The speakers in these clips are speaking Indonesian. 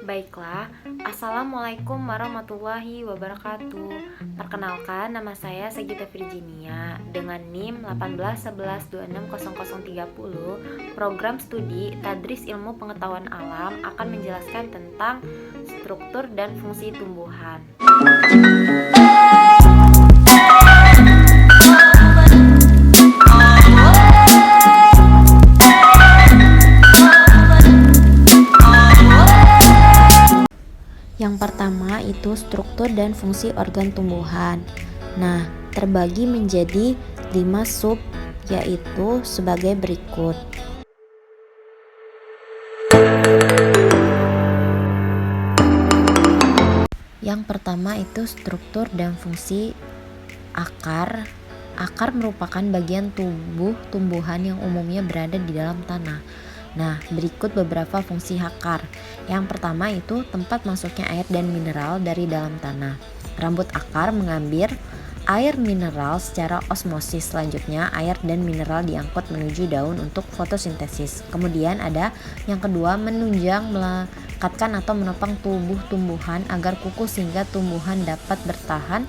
Baiklah, Assalamualaikum warahmatullahi wabarakatuh. Perkenalkan, nama saya Sagita Virginia dengan NIM 1811260030. Program studi Tadris Ilmu Pengetahuan Alam akan menjelaskan tentang struktur dan fungsi tumbuhan. Yang pertama itu struktur dan fungsi organ tumbuhan. Nah, terbagi menjadi 5 sub, yaitu sebagai berikut. Yang pertama itu struktur dan fungsi akar. Akar merupakan bagian tubuh tumbuhan yang umumnya berada di dalam tanah. Nah, berikut beberapa fungsi akar. Yang pertama itu tempat masuknya air dan mineral dari dalam tanah. Rambut akar mengambil air mineral secara osmosis. Selanjutnya, air dan mineral diangkut menuju daun untuk fotosintesis. Kemudian ada yang kedua, menunjang, melekatkan atau menopang tubuh tumbuhan agar kukuh sehingga tumbuhan dapat bertahan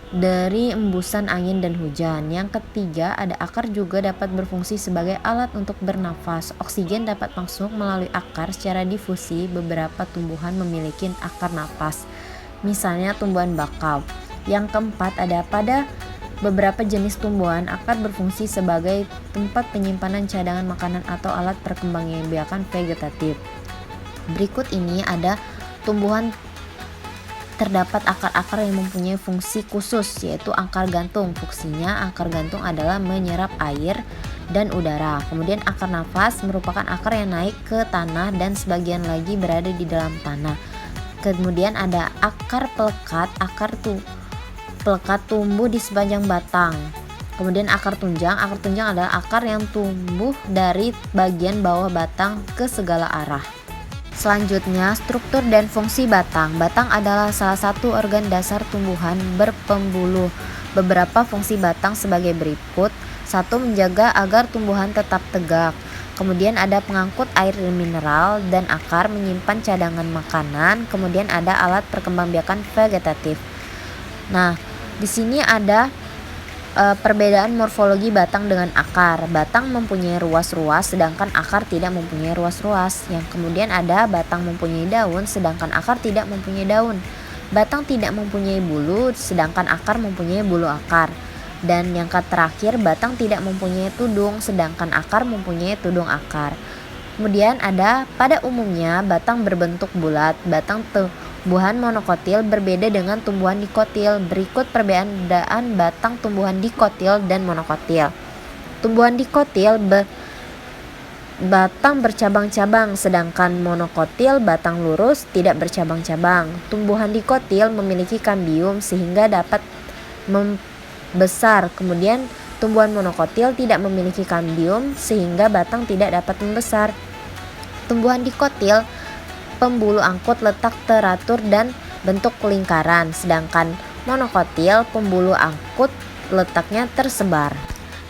dari embusan angin dan hujan. Yang ketiga, ada akar juga dapat berfungsi sebagai alat untuk bernafas. Oksigen dapat masuk melalui akar secara difusi. Beberapa tumbuhan memiliki akar napas, misalnya tumbuhan bakau. Yang keempat, ada pada beberapa jenis tumbuhan akar berfungsi sebagai tempat penyimpanan cadangan makanan atau alat perkembangbiakan vegetatif. Berikut ini ada tumbuhan terdapat akar-akar yang mempunyai fungsi khusus, yaitu akar gantung. Fungsinya akar gantung adalah menyerap air dan udara. Kemudian akar nafas merupakan akar yang naik ke tanah dan sebagian lagi berada di dalam tanah. Kemudian ada akar pelekat. Pelekat tumbuh di sepanjang batang. Kemudian akar tunjang. Akar tunjang adalah akar yang tumbuh dari bagian bawah batang ke segala arah. Selanjutnya, struktur dan fungsi batang. Batang adalah salah satu organ dasar tumbuhan berpembuluh. Beberapa fungsi batang sebagai berikut. 1. Menjaga agar tumbuhan tetap tegak. Kemudian ada pengangkut air dan mineral dan akar menyimpan cadangan makanan. Kemudian ada alat perkembangbiakan vegetatif. Nah, di sini ada perbedaan morfologi batang dengan akar. Batang mempunyai ruas-ruas sedangkan akar tidak mempunyai ruas-ruas. Yang kemudian ada batang mempunyai daun sedangkan akar tidak mempunyai daun. Batang tidak mempunyai bulu sedangkan akar mempunyai bulu akar. Dan yang terakhir, batang tidak mempunyai tudung sedangkan akar mempunyai tudung akar. Kemudian ada pada umumnya batang berbentuk bulat. Batang tumbuhan monokotil berbeda dengan tumbuhan dikotil. Berikut perbedaan batang tumbuhan dikotil dan monokotil. Tumbuhan dikotil batang bercabang-cabang, sedangkan monokotil batang lurus tidak bercabang-cabang. Tumbuhan dikotil memiliki kambium sehingga dapat membesar. Kemudian tumbuhan monokotil tidak memiliki kambium sehingga batang tidak dapat membesar. Tumbuhan dikotil pembuluh angkut letak teratur dan bentuk lingkaran, sedangkan monokotil pembuluh angkut letaknya tersebar.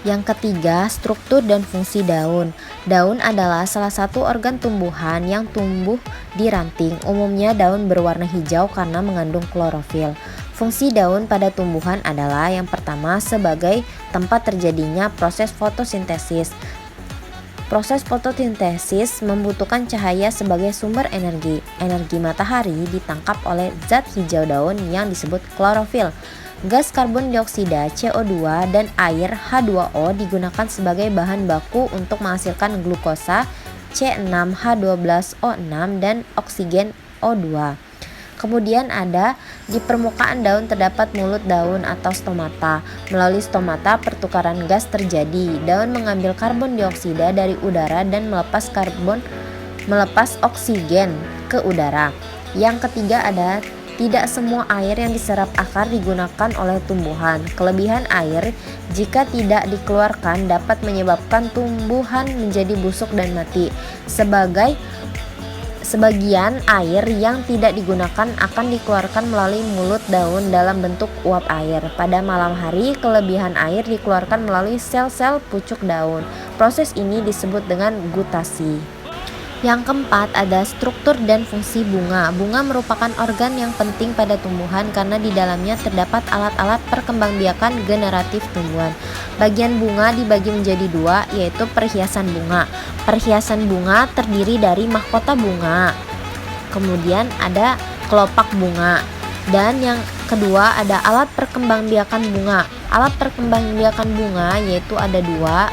Yang ketiga, struktur dan fungsi daun. Daun adalah salah satu organ tumbuhan yang tumbuh di ranting. Umumnya daun berwarna hijau karena mengandung klorofil. Fungsi daun pada tumbuhan adalah yang pertama sebagai tempat terjadinya proses fotosintesis. Proses fotosintesis membutuhkan cahaya sebagai sumber energi. Energi matahari ditangkap oleh zat hijau daun yang disebut klorofil. Gas karbon dioksida CO2 dan air H2O digunakan sebagai bahan baku untuk menghasilkan glukosa C6H12O6 dan oksigen O2. Kemudian ada di permukaan daun terdapat mulut daun atau stomata. Melalui stomata pertukaran gas terjadi. Daun mengambil karbon dioksida dari udara dan melepas oksigen ke udara. Yang ketiga ada tidak semua air yang diserap akar digunakan oleh tumbuhan. Kelebihan air jika tidak dikeluarkan dapat menyebabkan tumbuhan menjadi busuk dan mati. Sebagian air yang tidak digunakan akan dikeluarkan melalui mulut daun dalam bentuk uap air. Pada malam hari, kelebihan air dikeluarkan melalui sel-sel pucuk daun. Proses ini disebut dengan gutasi. Yang keempat ada struktur dan fungsi bunga. Bunga merupakan organ yang penting pada tumbuhan karena di dalamnya terdapat alat-alat perkembangbiakan generatif tumbuhan. Bagian bunga dibagi menjadi dua, yaitu perhiasan bunga. Perhiasan bunga terdiri dari mahkota bunga. Kemudian ada kelopak bunga. Dan yang kedua ada alat perkembangbiakan bunga. Alat perkembangbiakan bunga yaitu ada dua.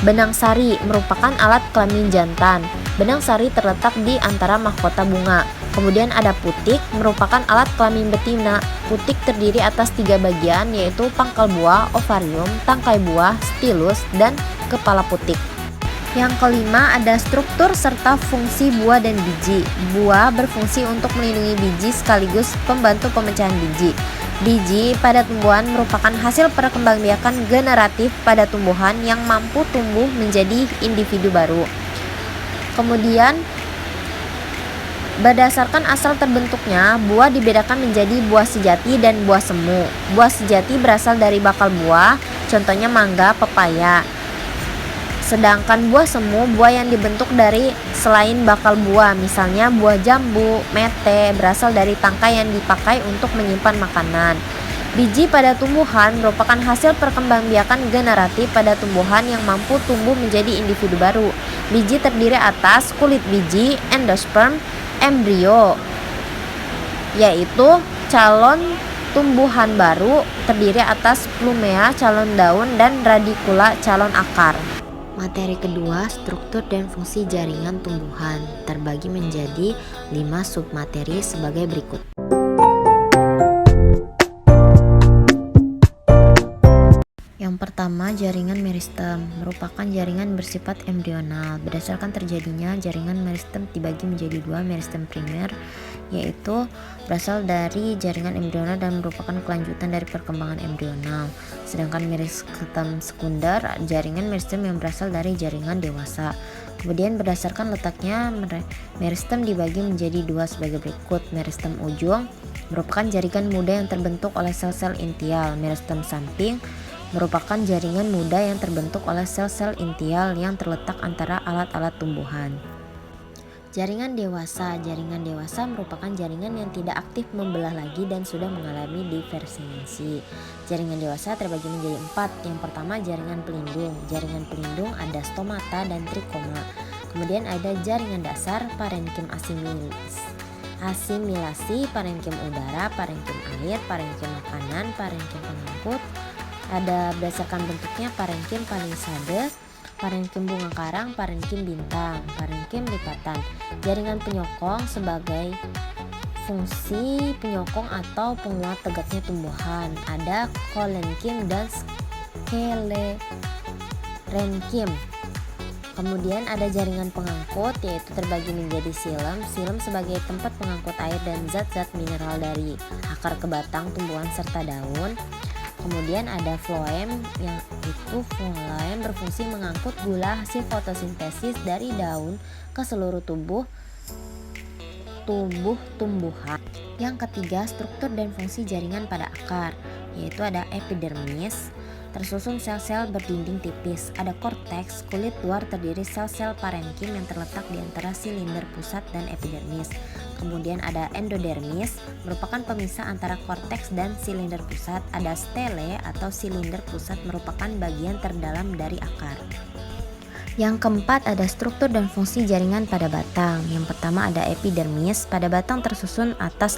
Benang sari merupakan alat kelamin jantan. Benang sari terletak di antara mahkota bunga. Kemudian ada putik, merupakan alat kelamin betina. Putik terdiri atas 3 bagian, yaitu pangkal buah, ovarium, tangkai buah, stilus, dan kepala putik. Yang kelima ada struktur serta fungsi buah dan biji. Buah berfungsi untuk melindungi biji sekaligus pembantu pemecahan biji. Biji pada tumbuhan merupakan hasil perkembangbiakan generatif pada tumbuhan yang mampu tumbuh menjadi individu baru. Kemudian berdasarkan asal terbentuknya, buah dibedakan menjadi buah sejati dan buah semu. Buah sejati berasal dari bakal buah, contohnya mangga, pepaya. Sedangkan buah semu, buah yang dibentuk dari selain bakal buah, misalnya buah jambu, mete, berasal dari tangkai yang dipakai untuk menyimpan makanan. Biji pada tumbuhan merupakan hasil perkembangbiakan generatif pada tumbuhan yang mampu tumbuh menjadi individu baru. Biji terdiri atas kulit biji, endosperm, embrio, yaitu calon tumbuhan baru, terdiri atas plumea, calon daun, dan radicula, calon akar. Materi kedua, struktur dan fungsi jaringan tumbuhan, terbagi menjadi 5 submateri sebagai berikut. Yang pertama, jaringan meristem merupakan jaringan bersifat embrional. Berdasarkan terjadinya jaringan meristem dibagi menjadi 2, meristem primer yaitu berasal dari jaringan embrional dan merupakan kelanjutan dari perkembangan embrional. Sedangkan meristem sekunder, jaringan meristem yang berasal dari jaringan dewasa. Kemudian berdasarkan letaknya, meristem dibagi menjadi 2 sebagai berikut. Meristem ujung merupakan jaringan muda yang terbentuk oleh sel-sel intial. Meristem samping merupakan jaringan muda yang terbentuk oleh sel-sel intial yang terletak antara alat-alat tumbuhan. Jaringan dewasa merupakan jaringan yang tidak aktif membelah lagi dan sudah mengalami diferensiasi. Jaringan dewasa terbagi menjadi 4. Yang pertama, jaringan pelindung. Jaringan pelindung ada stomata dan trikoma. Kemudian ada jaringan dasar, parenkim asimilasi, parenkim udara, parenkim air, parenkim makanan, parenkim pengangkut. Ada berdasarkan bentuknya parenkim palisade, parenkim bunga karang, parenkim bintang, parenkim lipatan. Jaringan penyokong sebagai fungsi penyokong atau penguat tegaknya tumbuhan. Ada kolenkim dan skelerenkim. Kemudian ada jaringan pengangkut, yaitu terbagi menjadi silem sebagai tempat pengangkut air dan zat-zat mineral dari akar ke batang tumbuhan serta daun. Kemudian ada floem, yang itu floem berfungsi mengangkut gula hasil fotosintesis dari daun ke seluruh tubuh tumbuhan. Yang ketiga, struktur dan fungsi jaringan pada akar, yaitu ada epidermis, tersusun sel-sel berdinding tipis. Ada korteks, kulit luar terdiri sel-sel parenkim yang terletak di antara silinder pusat dan epidermis. Kemudian ada endodermis, merupakan pemisah antara korteks dan silinder pusat. Ada stele atau silinder pusat, merupakan bagian terdalam dari akar. Yang keempat ada struktur dan fungsi jaringan pada batang. Yang pertama ada epidermis. Pada batang tersusun atas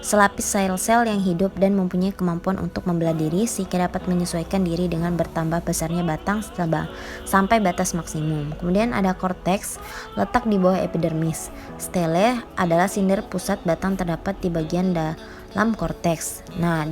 selapis sel-sel yang hidup dan mempunyai kemampuan untuk membelah diri sehingga dapat menyesuaikan diri dengan bertambah besarnya batang sampai batas maksimum. Kemudian ada korteks, letak di bawah epidermis. Stele adalah silinder pusat batang terdapat di bagian dalam korteks. Nah,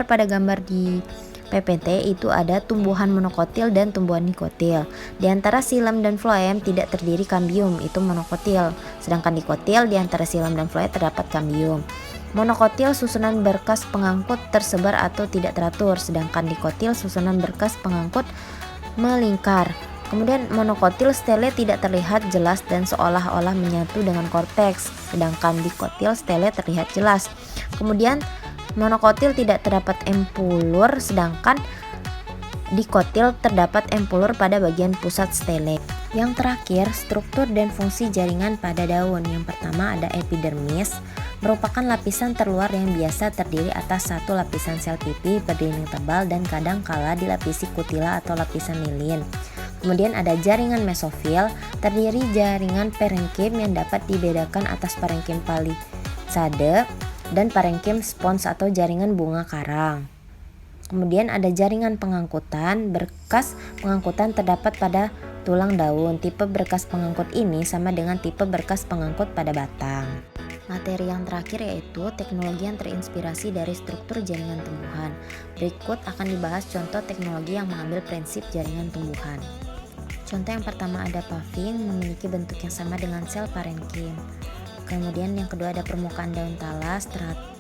pada gambar di PPT itu ada tumbuhan monokotil dan tumbuhan dikotil. Di antara silem dan floem tidak terdiri kambium, itu monokotil. Sedangkan dikotil di antara silem dan floem terdapat kambium. Monokotil susunan berkas pengangkut tersebar atau tidak teratur, sedangkan dikotil susunan berkas pengangkut melingkar. Kemudian monokotil stele tidak terlihat jelas dan seolah-olah menyatu dengan korteks, sedangkan dikotil stele terlihat jelas. Kemudian monokotil tidak terdapat empulur, sedangkan dikotil terdapat empulur pada bagian pusat stele. Yang terakhir, struktur dan fungsi jaringan pada daun. Yang pertama ada epidermis, merupakan lapisan terluar yang biasa terdiri atas satu lapisan sel pipi berdinding tebal dan kadang kala dilapisi kutila atau lapisan lilin. Kemudian ada jaringan mesofil, terdiri jaringan parenkim yang dapat dibedakan atas parenkim palisade dan parenkim spons atau jaringan bunga karang. Kemudian ada jaringan pengangkutan, berkas pengangkutan terdapat pada tulang daun. Tipe berkas pengangkut ini sama dengan tipe berkas pengangkut pada batang. Materi yang terakhir yaitu teknologi yang terinspirasi dari struktur jaringan tumbuhan. Berikut akan dibahas contoh teknologi yang mengambil prinsip jaringan tumbuhan. Contoh yang pertama ada paving, memiliki bentuk yang sama dengan sel parenkim. Kemudian yang kedua ada permukaan daun talas,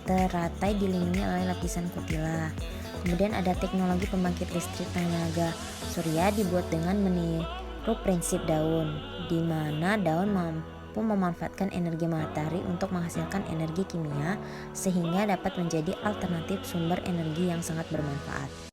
teratai dilindungi oleh lapisan kutila. Kemudian ada teknologi pembangkit listrik tenaga surya dibuat dengan meniru prinsip daun, di mana daun mampu memanfaatkan energi matahari untuk menghasilkan energi kimia sehingga dapat menjadi alternatif sumber energi yang sangat bermanfaat.